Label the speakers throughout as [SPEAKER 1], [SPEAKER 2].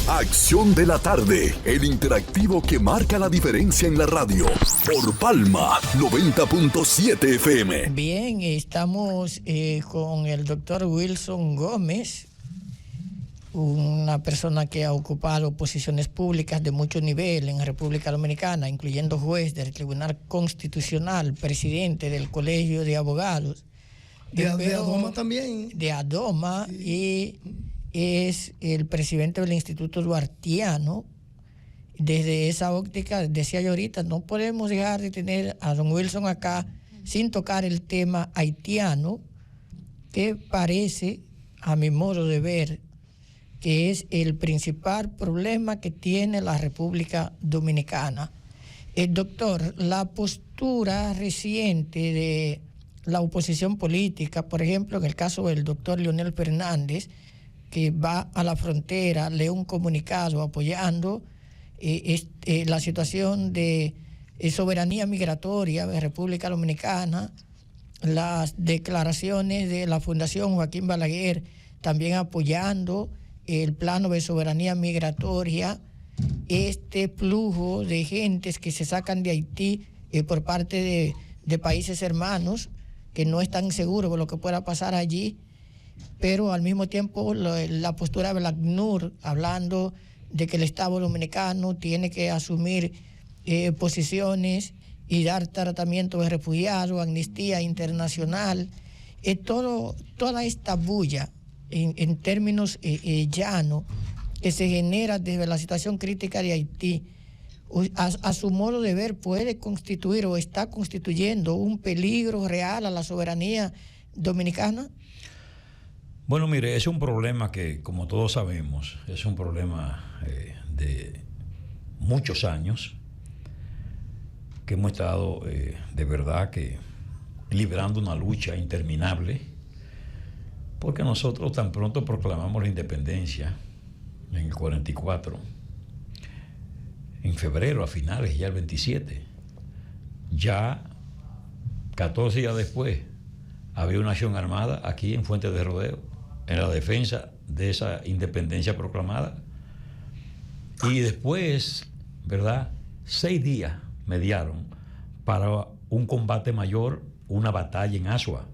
[SPEAKER 1] Acción de la tarde, el interactivo que marca la diferencia en la radio. Por Palma 90.7 FM.
[SPEAKER 2] Bien, estamos con el doctor Wilson Gómez, una persona que ha ocupado posiciones públicas de mucho nivel en República Dominicana, incluyendo juez del Tribunal Constitucional, presidente del Colegio de Abogados.
[SPEAKER 3] De ADOMA también.
[SPEAKER 2] De ADOMA, sí. Y es el presidente del Instituto Duartiano. Desde esa óptica, decía yo ahorita, no podemos dejar de tener a don Wilson acá sin tocar el tema haitiano, que parece, a mi modo de ver, que es el principal problema que tiene la República Dominicana. Doctor, la postura reciente de la oposición política, por ejemplo, en el caso del doctor Leonel Fernández, que va a la frontera, lee un comunicado apoyando la situación de soberanía migratoria de República Dominicana, las declaraciones de la Fundación Joaquín Balaguer también apoyando el plano de soberanía migratoria, este flujo de gentes que se sacan de Haití por parte de países hermanos que no están seguros de lo que pueda pasar allí, pero al mismo tiempo la postura de la ACNUR hablando de que el Estado dominicano tiene que asumir posiciones y dar tratamiento de refugiados, amnistía internacional, toda esta bulla en términos llanos que se genera desde la situación crítica de Haití, a su modo de ver, puede constituir o está constituyendo un peligro real a la soberanía dominicana.
[SPEAKER 4] Bueno, mire, es un problema que, como todos sabemos, es un problema de muchos años que hemos estado de verdad que librando una lucha interminable, porque nosotros tan pronto proclamamos la independencia en el 44, en febrero a finales, ya el 27, ya 14 días después había una acción armada aquí en Fuente de Rodeo en la defensa de esa independencia proclamada, y después, ¿verdad?, 6 días mediaron para un combate mayor, una batalla en Asua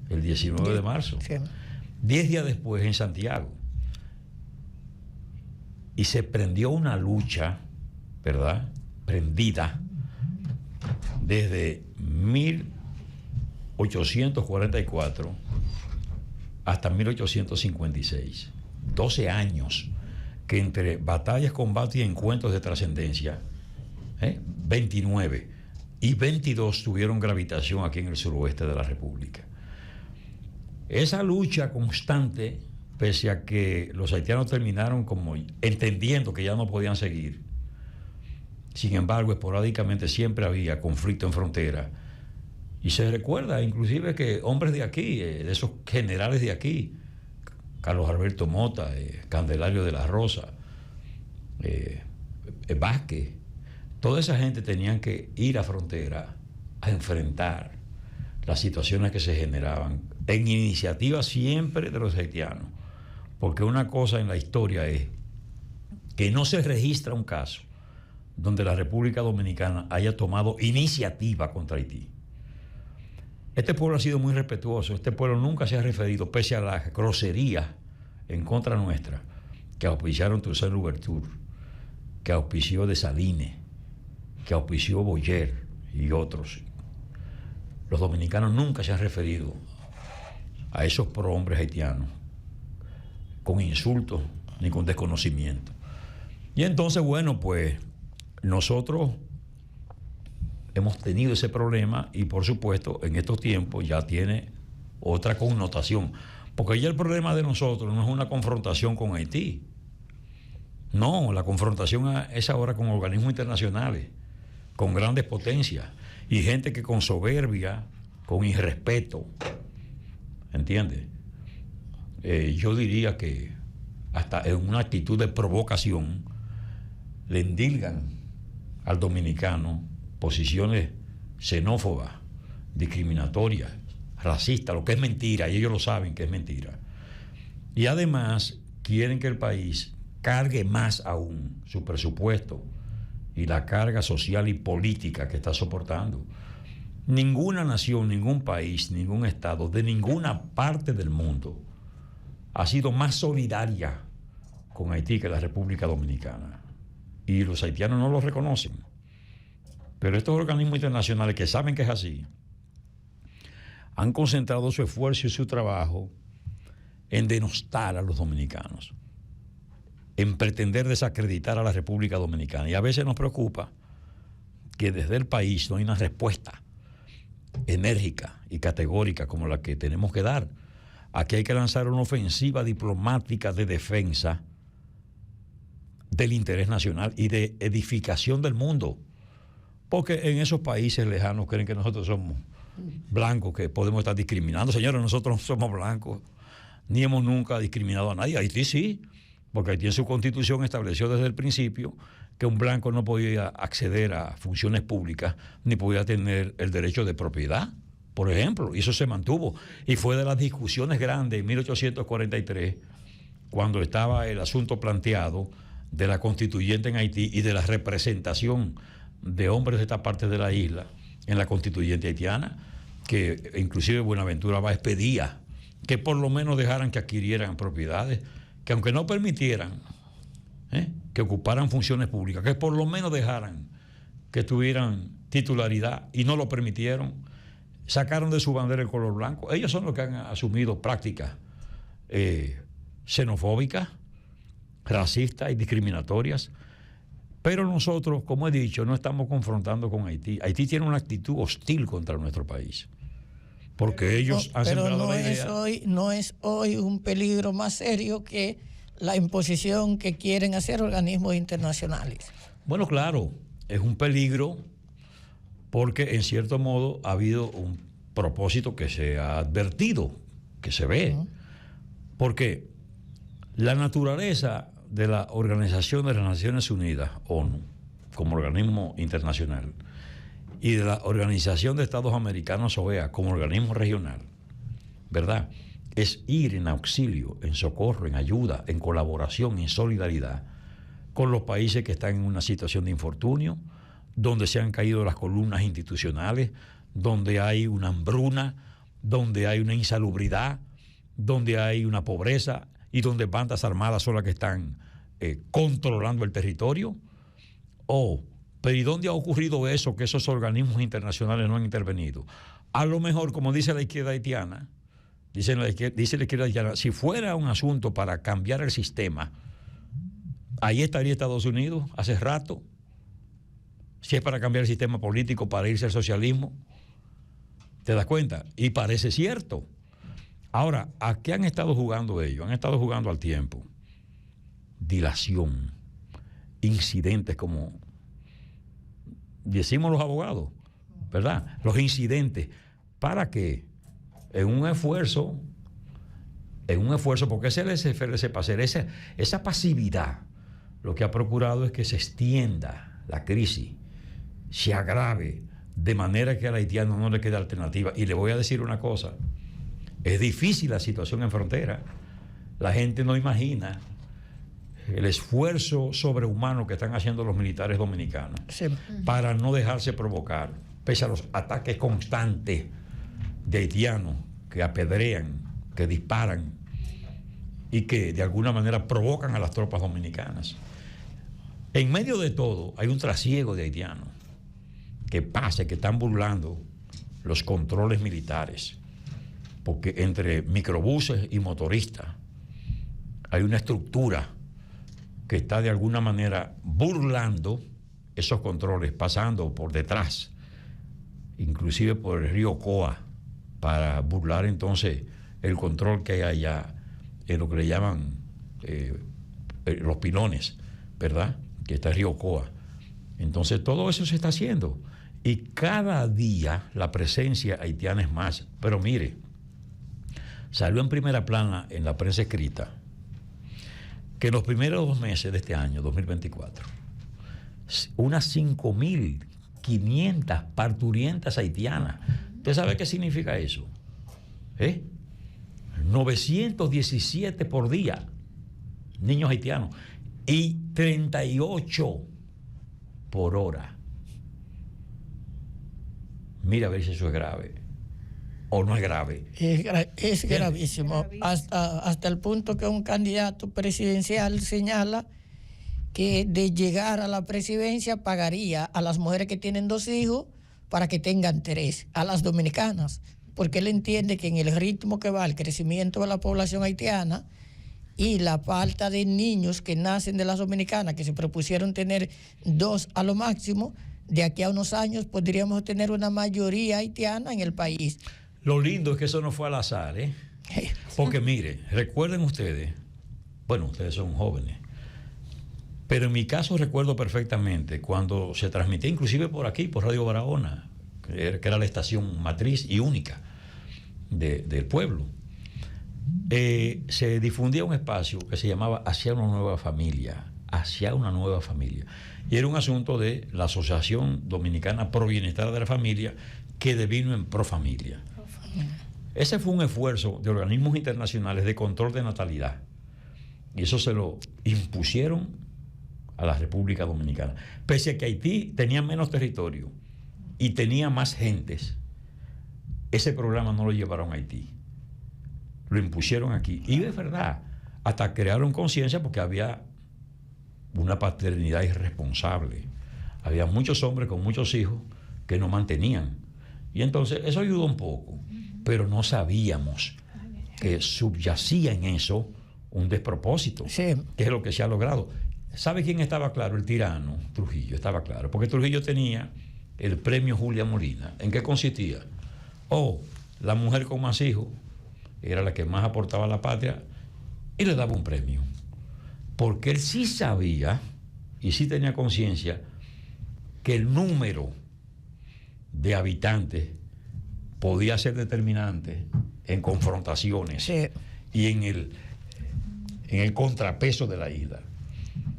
[SPEAKER 4] el 19 de marzo, sí. 10 días después en Santiago, y se prendió una lucha, ¿verdad?, prendida desde 1844 hasta 1856. 12 años que entre batallas, combates y encuentros de trascendencia, 29 y 22 tuvieron gravitación aquí en el suroeste de la República. Esa lucha constante, pese a que los haitianos terminaron como entendiendo que ya no podían seguir, sin embargo, esporádicamente siempre había conflicto en frontera. Y se recuerda inclusive que hombres de aquí, de esos generales de aquí, Carlos Alberto Mota, Candelario de la Rosa, Vázquez, toda esa gente tenían que ir a frontera a enfrentar las situaciones que se generaban en iniciativa siempre de los haitianos. Porque una cosa en la historia es que no se registra un caso donde la República Dominicana haya tomado iniciativa contra Haití. Este pueblo ha sido muy respetuoso. Este pueblo nunca se ha referido, pese a las groserías en contra nuestra, que auspiciaron Toussaint Louverture, que auspició Dessalines, que auspició Boyer y otros. Los dominicanos nunca se han referido a esos prohombres haitianos con insultos ni con desconocimiento. Y entonces, bueno, pues nosotros hemos tenido ese problema y, por supuesto, en estos tiempos ya tiene otra connotación. Porque ya el problema de nosotros no es una confrontación con Haití. No, la confrontación es ahora con organismos internacionales, con grandes potencias y gente que con soberbia, con irrespeto, ¿entiendes? Yo diría que hasta en una actitud de provocación le endilgan al dominicano posiciones xenófobas, discriminatorias, racistas, lo que es mentira, y ellos lo saben que es mentira. Y además quieren que el país cargue más aún su presupuesto y la carga social y política que está soportando. Ninguna nación, ningún país, ningún estado de ninguna parte del mundo ha sido más solidaria con Haití que la República Dominicana. Y los haitianos no lo reconocen. Pero estos organismos internacionales que saben que es así, han concentrado su esfuerzo y su trabajo en denostar a los dominicanos, en pretender desacreditar a la República Dominicana. Y a veces nos preocupa que desde el país no hay una respuesta enérgica y categórica como la que tenemos que dar. Aquí hay que lanzar una ofensiva diplomática de defensa del interés nacional y de edificación del mundo, porque en esos países lejanos creen que nosotros somos blancos, que podemos estar discriminando. Señores, nosotros no somos blancos, ni hemos nunca discriminado a nadie. Haití sí, porque Haití en su constitución estableció desde el principio que un blanco no podía acceder a funciones públicas ni podía tener el derecho de propiedad, por ejemplo, y eso se mantuvo. Y fue de las discusiones grandes en 1843, cuando estaba el asunto planteado de la constituyente en Haití y de la representación de hombres de esta parte de la isla en la constituyente haitiana, que inclusive Buenaventura Báez pedía que por lo menos dejaran que adquirieran propiedades, que aunque no permitieran que ocuparan funciones públicas, que por lo menos dejaran que tuvieran titularidad, y no lo permitieron. Sacaron de su bandera el color blanco. Ellos son los que han asumido prácticas xenofóbicas, racistas y discriminatorias. Pero nosotros, como he dicho, no estamos confrontando con Haití. Haití tiene una actitud hostil contra nuestro país, porque ellos han sembrado la idea.
[SPEAKER 2] No es hoy un peligro más serio que la imposición que quieren hacer organismos internacionales.
[SPEAKER 4] Bueno, claro, es un peligro porque en cierto modo ha habido un propósito que se ha advertido, que se ve. Porque la naturaleza de la Organización de las Naciones Unidas, ONU, como organismo internacional, y de la Organización de Estados Americanos, OEA, como organismo regional, ¿verdad?, es ir en auxilio, en socorro, en ayuda, en colaboración, en solidaridad con los países que están en una situación de infortunio, donde se han caído las columnas institucionales, donde hay una hambruna, donde hay una insalubridad, donde hay una pobreza y donde bandas armadas son las que están controlando el territorio. Pero ¿y dónde ha ocurrido eso, que esos organismos internacionales no han intervenido? A lo mejor, como dice la izquierda haitiana, dice la izquierda haitiana, si fuera un asunto para cambiar el sistema, ahí estaría Estados Unidos hace rato. Si es para cambiar el sistema político, para irse al socialismo, ¿te das cuenta? Y parece cierto. Ahora, ¿a qué han estado jugando ellos? Han estado jugando al tiempo. Dilación, incidentes, como decimos los abogados, ¿verdad? Los incidentes. ¿Para qué? En un esfuerzo, porque ese laissez-faire, esa pasividad, lo que ha procurado es que se extienda la crisis, se agrave, de manera que al haitiano no le quede alternativa. Y le voy a decir una cosa, es difícil la situación en frontera. La gente no imagina el esfuerzo sobrehumano que están haciendo los militares dominicanos para no dejarse provocar, pese a los ataques constantes de haitianos que apedrean, que disparan y que de alguna manera provocan a las tropas dominicanas. En medio de todo hay un trasiego de haitianos que están burlando los controles militares, porque entre microbuses y motoristas hay una estructura que está de alguna manera burlando esos controles, pasando por detrás, inclusive por el río Coa, para burlar entonces el control que hay allá en lo que le llaman los pilones, ¿verdad?, que está el río Coa. Entonces todo eso se está haciendo y cada día la presencia haitiana es más. Pero mire, salió en primera plana en la prensa escrita que en los primeros 2 meses de este año, 2024, unas 5.500 parturientas haitianas. ¿Usted sabe qué significa eso? 917 por día, niños haitianos. y 38 por hora. Mira a ver si eso es grave o no es grave.
[SPEAKER 2] Es gravísimo. Hasta el punto que un candidato presidencial señala que de llegar a la presidencia pagaría a las mujeres que tienen 2 hijos para que tengan 3, a las dominicanas, porque él entiende que en el ritmo que va el crecimiento de la población haitiana y la falta de niños que nacen de las dominicanas, que se propusieron tener 2 a lo máximo, de aquí a unos años podríamos tener una mayoría haitiana en el país.
[SPEAKER 4] Lo lindo es que eso no fue al azar, ¿eh? Porque mire, recuerden ustedes, bueno, ustedes son jóvenes, pero en mi caso recuerdo perfectamente cuando se transmitía inclusive por aquí, por Radio Barahona, que era la estación matriz y única del pueblo. Se difundía un espacio que se llamaba Hacia una nueva familia, Hacia una nueva familia. Y era un asunto de la Asociación Dominicana Pro Bienestar de la Familia, que devino en Pro Familia. Ese fue un esfuerzo de organismos internacionales de control de natalidad. Y eso se lo impusieron a la República Dominicana. Pese a que Haití tenía menos territorio y tenía más gentes, ese programa no lo llevaron a Haití. Lo impusieron aquí. Y es verdad, hasta crearon conciencia porque había una paternidad irresponsable. Había muchos hombres con muchos hijos que no mantenían. Y entonces eso ayudó un poco, pero no sabíamos que subyacía en eso un despropósito,
[SPEAKER 2] sí,
[SPEAKER 4] que es lo que se ha logrado. ¿Sabe quién estaba claro? El tirano Trujillo estaba claro, porque Trujillo tenía el premio Julia Molina. ¿En qué consistía? La mujer con más hijos era la que más aportaba a la patria y le daba un premio. Porque él sí sabía y sí tenía conciencia que el número de habitantes podía ser determinante en confrontaciones, sí, y en el contrapeso de la isla.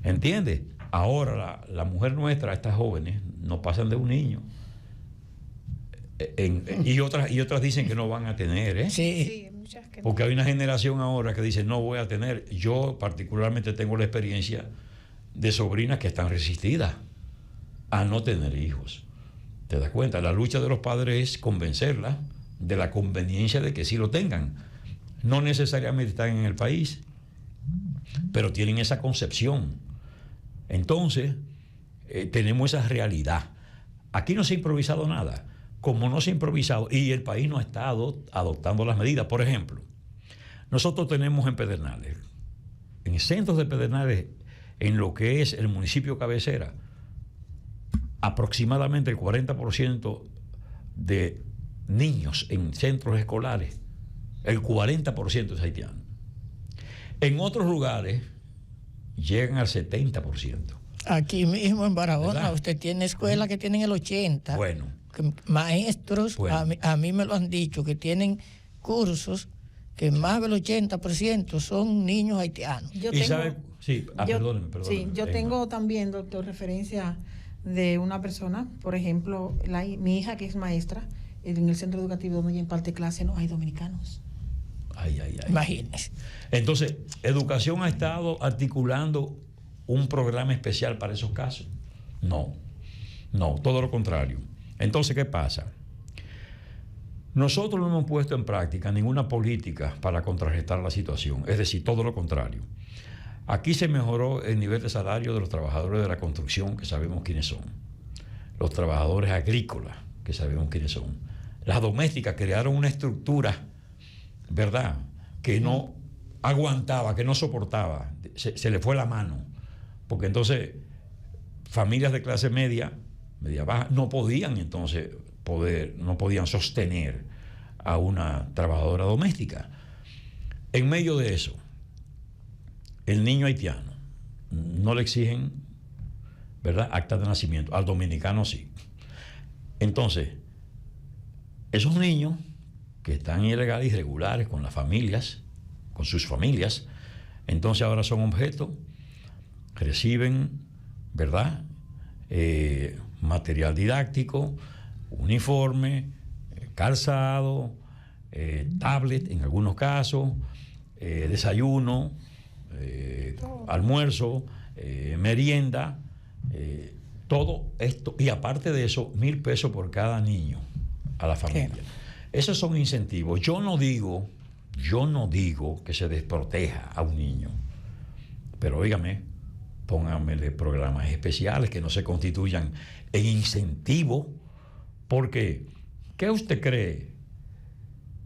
[SPEAKER 4] ¿Entiendes? Ahora la mujer nuestra, estas jóvenes, no pasan de un niño. Y otras dicen que no van a tener, ¿eh?
[SPEAKER 2] Sí.
[SPEAKER 4] Porque hay una generación ahora que dice no voy a tener. Yo particularmente tengo la experiencia de sobrinas que están resistidas a no tener hijos. ¿Te das cuenta? La lucha de los padres es convencerlas de la conveniencia de que sí lo tengan. No necesariamente están en el país, pero tienen esa concepción. Entonces, tenemos esa realidad. Aquí no se ha improvisado nada. Como no se ha improvisado y el país no ha estado adoptando las medidas. Por ejemplo, nosotros tenemos en Pedernales, en centros de Pedernales, en lo que es el municipio cabecera, aproximadamente el 40% de niños en centros escolares, el 40% es haitiano. En otros lugares llegan al 70%.
[SPEAKER 2] Aquí mismo en Barahona,
[SPEAKER 4] ¿verdad?
[SPEAKER 2] Usted tiene escuelas que tienen el 80%.
[SPEAKER 4] Bueno.
[SPEAKER 2] Maestros, bueno, a mí me lo han dicho, que tienen cursos que más del 80% son niños haitianos.
[SPEAKER 5] Yo
[SPEAKER 4] y
[SPEAKER 5] tengo,
[SPEAKER 4] sabe, sí, perdóneme.
[SPEAKER 5] Sí, yo tengo también, doctor, referencia de una persona, por ejemplo, mi hija que es maestra, en el centro educativo donde ella imparte clase no hay dominicanos.
[SPEAKER 4] Ay.
[SPEAKER 2] Imagínese.
[SPEAKER 4] Entonces, Educación ha estado articulando un programa especial para esos casos. No, todo lo contrario. Entonces, ¿qué pasa? Nosotros no hemos puesto en práctica ninguna política para contrarrestar la situación, es decir, todo lo contrario. Aquí se mejoró el nivel de salario de los trabajadores de la construcción, que sabemos quiénes son, los trabajadores agrícolas, que sabemos quiénes son, las domésticas crearon una estructura, ¿verdad?, que no aguantaba, que no soportaba, se le fue la mano, porque entonces familias de clase media baja, no podían sostener a una trabajadora doméstica. En medio de eso, el niño haitiano no le exigen, ¿verdad?, acta de nacimiento, al dominicano sí. Entonces, esos niños que están ilegales, irregulares, con las familias, con sus familias, entonces ahora son objeto, reciben, ¿verdad?, material didáctico, uniforme, calzado, tablet en algunos casos, desayuno, almuerzo, merienda, todo esto, y aparte de eso, 1,000 pesos por cada niño a la familia.
[SPEAKER 2] Claro.
[SPEAKER 4] Esos son incentivos. Yo no digo que se desproteja a un niño, pero óigame, pónganmele programas especiales que no se constituyan en incentivo, porque ¿qué usted cree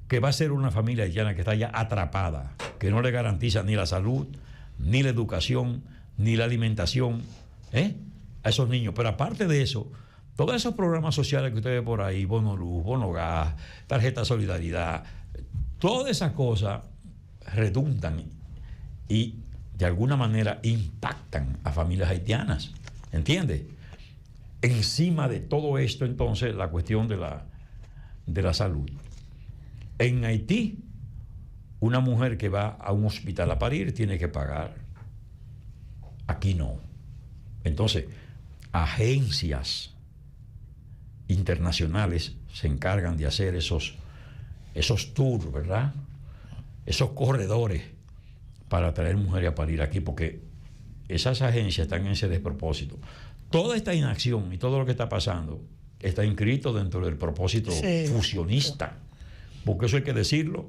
[SPEAKER 4] que va a ser una familia haitiana que está ya atrapada, que no le garantiza ni la salud, ni la educación, ni la alimentación a esos niños? Pero aparte de eso, todos esos programas sociales que usted ve por ahí, bono luz, bono gas, tarjeta solidaridad, todas esas cosas redundan y de alguna manera impactan a familias haitianas, ¿entiende? Encima de todo esto, entonces, la cuestión de la salud. En Haití, una mujer que va a un hospital a parir tiene que pagar. Aquí no. Entonces, agencias internacionales se encargan de hacer esos tours, ¿verdad? Esos corredores para traer mujeres a parir aquí, porque esas agencias están en ese despropósito. Toda esta inacción y todo lo que está pasando está inscrito dentro del propósito fusionista, porque eso hay que decirlo.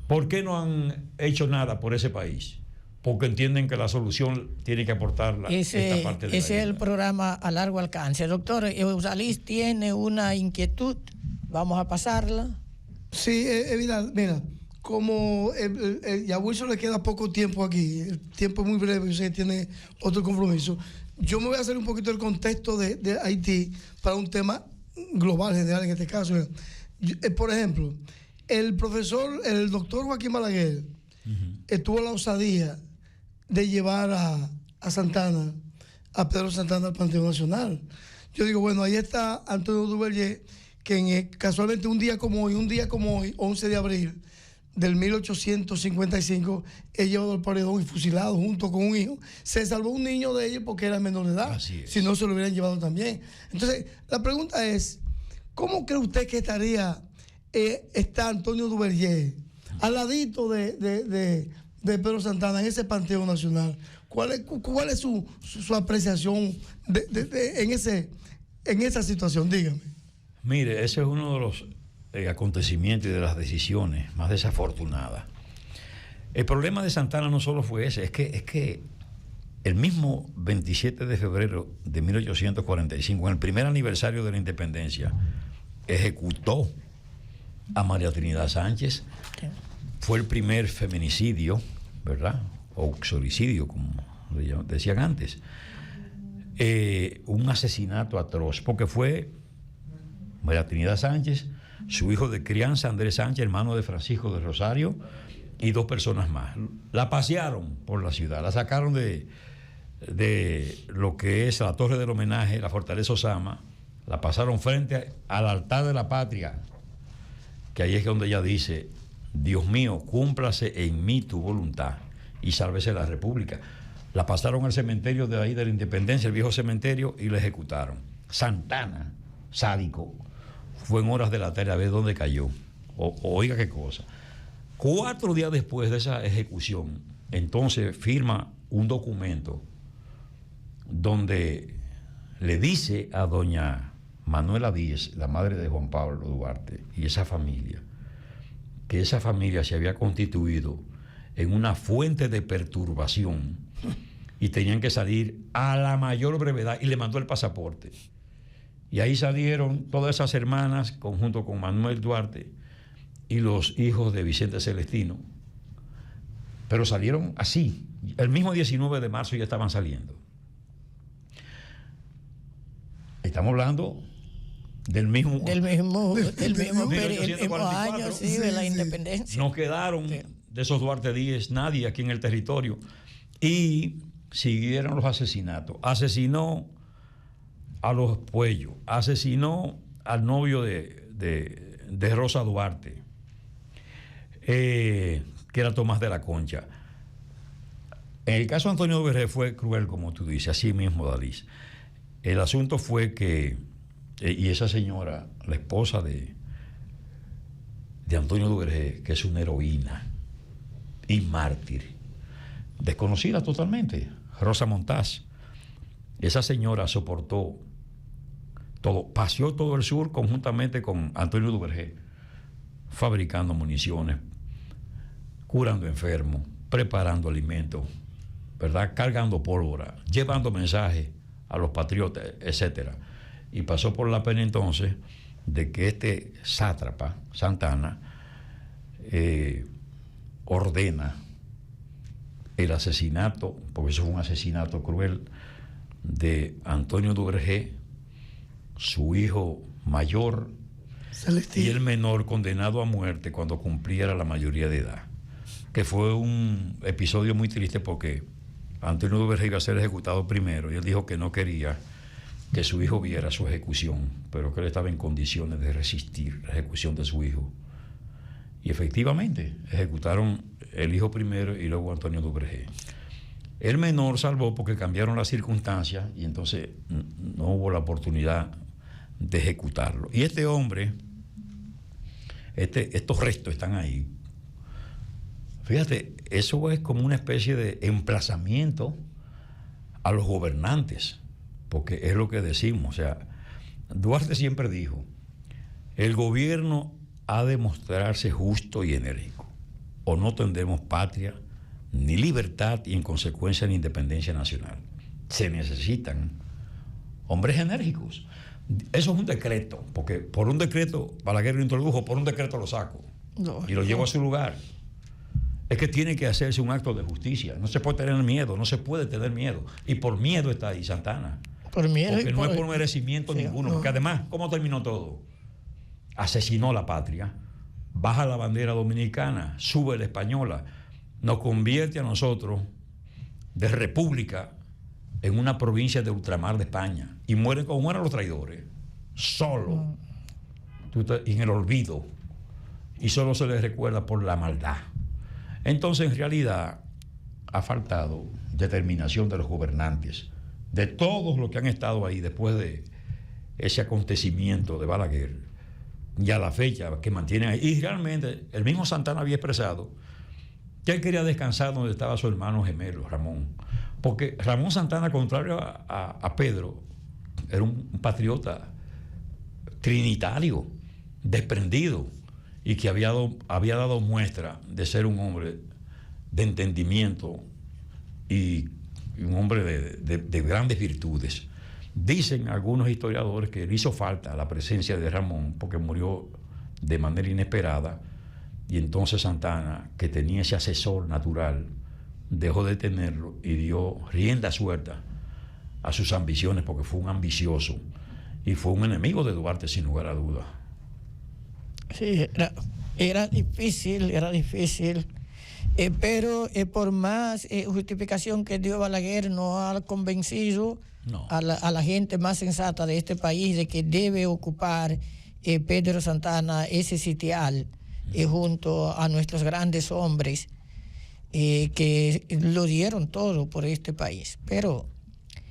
[SPEAKER 4] ¿Por qué no han hecho nada por ese país? Porque entienden que la solución tiene que aportarla esta parte de la
[SPEAKER 2] ese es el programa a largo alcance. Doctor, Eusaliz tiene una inquietud, vamos a pasarla.
[SPEAKER 3] Sí, Vidal, mira, como a Wilson le queda poco tiempo aquí, el tiempo es muy breve, yo sé que tiene otro compromiso, yo me voy a hacer un poquito el contexto de Haití para un tema global, general en este caso. Por ejemplo, el doctor Joaquín Balaguer tuvo la osadía de llevar a Santana, a Pedro Santana al Panteón Nacional. Yo digo, bueno, ahí está Antonio Duvalier, que casualmente un día como hoy, 11 de abril del 1855, es llevado al paredón y fusilado junto con un hijo. Se salvó un niño de ellos porque era menor de edad.
[SPEAKER 4] Así es.
[SPEAKER 3] Si no, se lo hubieran llevado también. Entonces, la pregunta es, ¿cómo cree usted que está Antonio Duvalier al ladito de Pedro Santana en ese Panteón Nacional? ¿Cuál es su apreciación en esa situación? Dígame.
[SPEAKER 4] Mire, ese es uno de los acontecimientos y de las decisiones más desafortunadas. El problema de Santana no solo fue ese, es que el mismo 27 de febrero de 1845, en el primer aniversario de la independencia, ejecutó a María Trinidad Sánchez. Fue el primer feminicidio, ¿verdad? O uxoricidio, como decían antes. Un asesinato atroz, porque fue María Trinidad Sánchez, su hijo de crianza Andrés Sánchez, hermano de Francisco de Rosario, y 2 personas más. La pasearon por la ciudad, la sacaron de lo que es la Torre del Homenaje, la Fortaleza Osama, la pasaron frente al altar de la patria, que ahí es donde ella dice: Dios mío, cúmplase en mí tu voluntad y sálvese la República. La pasaron al cementerio de ahí de la Independencia, el viejo cementerio, y la ejecutaron. Santana, sádico, fue en horas de la tarde a ver dónde cayó. Oiga qué cosa. 4 días después de esa ejecución, entonces firma un documento donde le dice a doña Manuela Díez, la madre de Juan Pablo Duarte, y esa familia, que esa familia se había constituido en una fuente de perturbación y tenían que salir a la mayor brevedad, y le mandó el pasaporte. Y ahí salieron todas esas hermanas, junto con Manuel Duarte y los hijos de Vicente Celestino. Pero salieron así. El mismo 19 de marzo ya estaban saliendo. Estamos hablando del mismo
[SPEAKER 2] año, sí, de la independencia.
[SPEAKER 4] No quedaron de esos Duarte Díez nadie aquí en el territorio. Y siguieron los asesinatos. Asesinó a los Puellos, asesinó al novio de Rosa Duarte, que era Tomás de la Concha. En el caso de Antonio Duvergé fue cruel, como tú dices, así mismo, Dalis. El asunto fue que, y esa señora, la esposa de Antonio Duvergé, que es una heroína y mártir, desconocida totalmente, Rosa Montaz. Esa señora soportó todo, paseó todo el sur conjuntamente con Antonio Duvergé, fabricando municiones, curando enfermos, preparando alimentos, ¿verdad? Cargando pólvora, llevando mensajes a los patriotas, etcétera. Y pasó por la pena entonces de que este sátrapa, Santana, ordena el asesinato, porque eso fue un asesinato cruel, de Antonio Duvergé, su hijo mayor,
[SPEAKER 3] Celestín,
[SPEAKER 4] y el menor condenado a muerte cuando cumpliera la mayoría de edad. Que fue un episodio muy triste porque Antonio Duvergé iba a ser ejecutado primero y él dijo que no quería que su hijo viera su ejecución, pero que él estaba en condiciones de resistir la ejecución de su hijo. Y efectivamente, ejecutaron el hijo primero y luego Antonio Duvergé. El menor salvó porque cambiaron las circunstancias y entonces no hubo la oportunidad de ejecutarlo. Y este hombre, estos restos están ahí. Fíjate, eso es como una especie de emplazamiento a los gobernantes, porque es lo que decimos. O sea, Duarte siempre dijo, el gobierno ha de mostrarse justo y enérgico, o no tendremos patria, ni libertad y en consecuencia ni independencia nacional. Se necesitan hombres enérgicos. Eso es un decreto, porque por un decreto Balaguer lo introdujo, por un decreto lo saco y lo llevo a su lugar. Es que tiene que hacerse un acto de justicia. No se puede tener miedo, no se puede tener miedo. Y por miedo está ahí Santana.
[SPEAKER 2] Por miedo.
[SPEAKER 4] Porque no es por merecimiento ninguno. Porque además, ¿cómo terminó todo? Asesinó la patria, baja la bandera dominicana, sube la española, nos convierte a nosotros de república en una provincia de ultramar de España y mueren como mueren los traidores, solo, en el olvido, y solo se les recuerda por la maldad. Entonces, en realidad, ha faltado determinación de los gobernantes, de todos los que han estado ahí después de ese acontecimiento de Balaguer, y a la fecha que mantienen ahí. Y realmente, el mismo Santana había expresado que él quería descansar donde estaba su hermano gemelo, Ramón. Porque Ramón Santana, contrario a Pedro, era un patriota trinitario, desprendido, y que había dado muestra de ser un hombre de entendimiento y un hombre de grandes virtudes. Dicen algunos historiadores que le hizo falta la presencia de Ramón porque murió de manera inesperada, y entonces Santana, que tenía ese asesor natural, dejó de tenerlo y dio rienda suelta a sus ambiciones, porque fue un ambicioso y fue un enemigo de Duarte sin lugar a dudas.
[SPEAKER 2] Sí, era difícil, pero por más justificación que dio Balaguer, no ha convencido a la gente más sensata de este país de que debe ocupar Pedro Santana ese sitial junto a nuestros grandes hombres que lo dieron todo por este país. Pero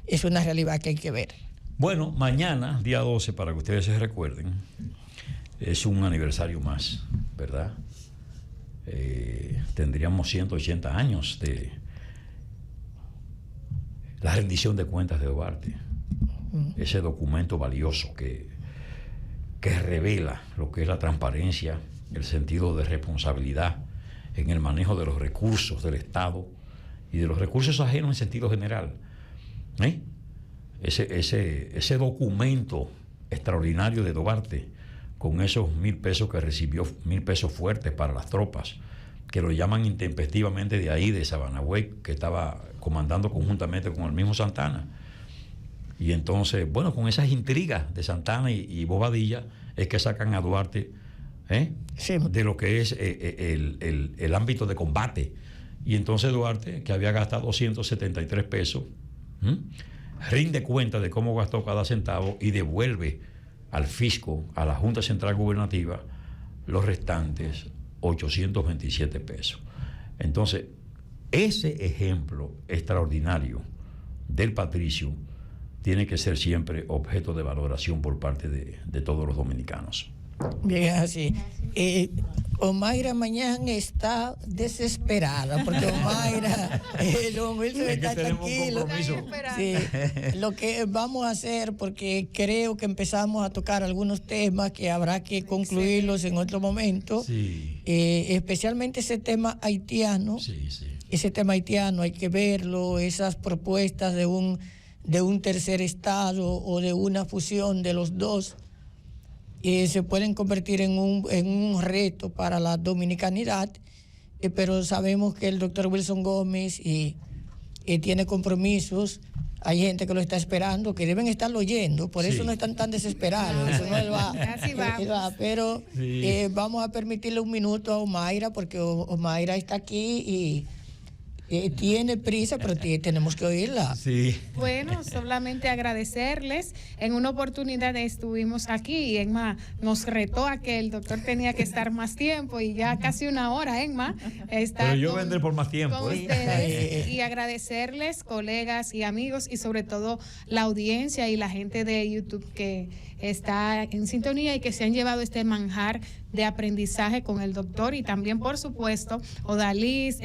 [SPEAKER 2] es una realidad que hay que ver.
[SPEAKER 4] Bueno, mañana, día 12, para que ustedes se recuerden, es un aniversario más, ¿verdad? Tendríamos 180 años de la rendición de cuentas de Duarte. Ese documento valioso que revela lo que es la transparencia, el sentido de responsabilidad en el manejo de los recursos del Estado y de los recursos ajenos en sentido general. Ese documento extraordinario de Duarte, con esos 1,000 pesos que recibió, 1,000 pesos fuertes para las tropas, que lo llaman intempestivamente de ahí, de Sabanagüey, que estaba comandando conjuntamente con el mismo Santana. Y entonces, bueno, con esas intrigas de Santana y Bobadilla, es que sacan a Duarte
[SPEAKER 2] Sí.
[SPEAKER 4] de lo que es el ámbito de combate. Y entonces Duarte, que había gastado 273 pesos, rinde cuenta de cómo gastó cada centavo y devuelve al fisco, a la Junta Central Gubernativa, los restantes 827 pesos. Entonces, ese ejemplo extraordinario del patricio tiene que ser siempre objeto de valoración por parte de todos los dominicanos.
[SPEAKER 2] Bien, así. Omaira mañana está desesperada porque Omaira, don Wilson
[SPEAKER 4] Es que
[SPEAKER 2] está
[SPEAKER 4] tenemos un
[SPEAKER 2] tranquilo.
[SPEAKER 4] compromiso.
[SPEAKER 2] Sí, lo que vamos a hacer, porque creo que empezamos a tocar algunos temas que habrá que concluirlos en otro momento,
[SPEAKER 4] Sí.
[SPEAKER 2] Especialmente ese tema haitiano.
[SPEAKER 4] Sí.
[SPEAKER 2] Ese tema haitiano hay que verlo, esas propuestas de un tercer estado o de una fusión de los dos. Se pueden convertir en un reto para la dominicanidad, pero sabemos que el doctor Wilson Gómez tiene compromisos. Hay gente que lo está esperando, que deben estarlo oyendo, por eso no están tan desesperados. Eso no va.
[SPEAKER 6] Así vamos.
[SPEAKER 2] Pero vamos a permitirle un minuto a Omaira, porque Omaira está aquí y tiene prisa, pero tenemos que oírla.
[SPEAKER 4] Sí.
[SPEAKER 6] Bueno, solamente agradecerles. En una oportunidad estuvimos aquí y Emma nos retó a que el doctor tenía que estar más tiempo y ya casi una hora, Emma.
[SPEAKER 4] Pero yo vendré por más tiempo.
[SPEAKER 6] Con ustedes y agradecerles, colegas y amigos, y sobre todo la audiencia y la gente de YouTube que está en sintonía y que se han llevado este manjar de aprendizaje con el doctor, y también, por supuesto, Odalis,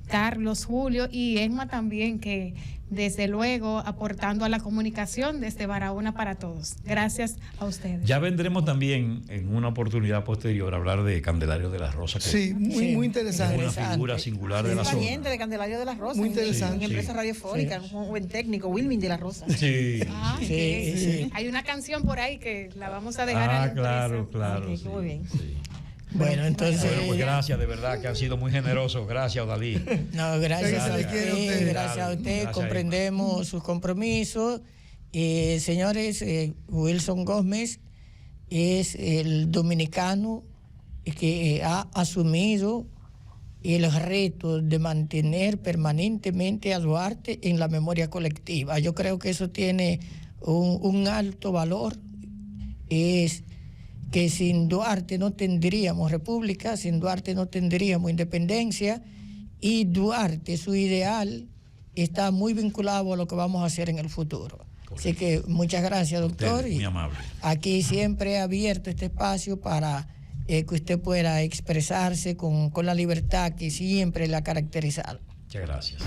[SPEAKER 6] Carlos, Julio y Emma también, que desde luego aportando a la comunicación desde Barahona para todos. Gracias a ustedes.
[SPEAKER 4] Ya vendremos también en una oportunidad posterior a hablar de Candelario de la Rosa. Que
[SPEAKER 3] Sí, muy interesante.
[SPEAKER 4] es una figura singular de la zona.
[SPEAKER 5] Pariente de Candelario de la Rosa.
[SPEAKER 3] Muy interesante.
[SPEAKER 5] En empresa radiofónica, un buen técnico, Wilmin de la Rosa.
[SPEAKER 4] Sí.
[SPEAKER 2] Sí.
[SPEAKER 6] Hay una canción por ahí que la vamos a dejar a la
[SPEAKER 4] claro.
[SPEAKER 5] Ok,
[SPEAKER 4] Sí,
[SPEAKER 5] muy bien.
[SPEAKER 4] sí.
[SPEAKER 2] Bueno, entonces.
[SPEAKER 4] Bueno, pues gracias, de verdad, que han sido muy generosos. Gracias, Odalí.
[SPEAKER 2] No, gracias a usted,
[SPEAKER 3] Gracias
[SPEAKER 2] a usted.
[SPEAKER 4] Gracias,
[SPEAKER 2] Comprendemos sus compromisos. Señores, Wilson Gómez es el dominicano que ha asumido el reto de mantener permanentemente a Duarte en la memoria colectiva. Yo creo que eso tiene un alto valor. Es que sin Duarte no tendríamos república, sin Duarte no tendríamos independencia, y Duarte, su ideal, está muy vinculado a lo que vamos a hacer en el futuro.
[SPEAKER 4] Correcto.
[SPEAKER 2] Así que muchas gracias, doctor.
[SPEAKER 4] Usted, muy amable.
[SPEAKER 2] Aquí siempre he abierto este espacio para que usted pueda expresarse con la libertad que siempre le ha caracterizado.
[SPEAKER 4] Muchas gracias.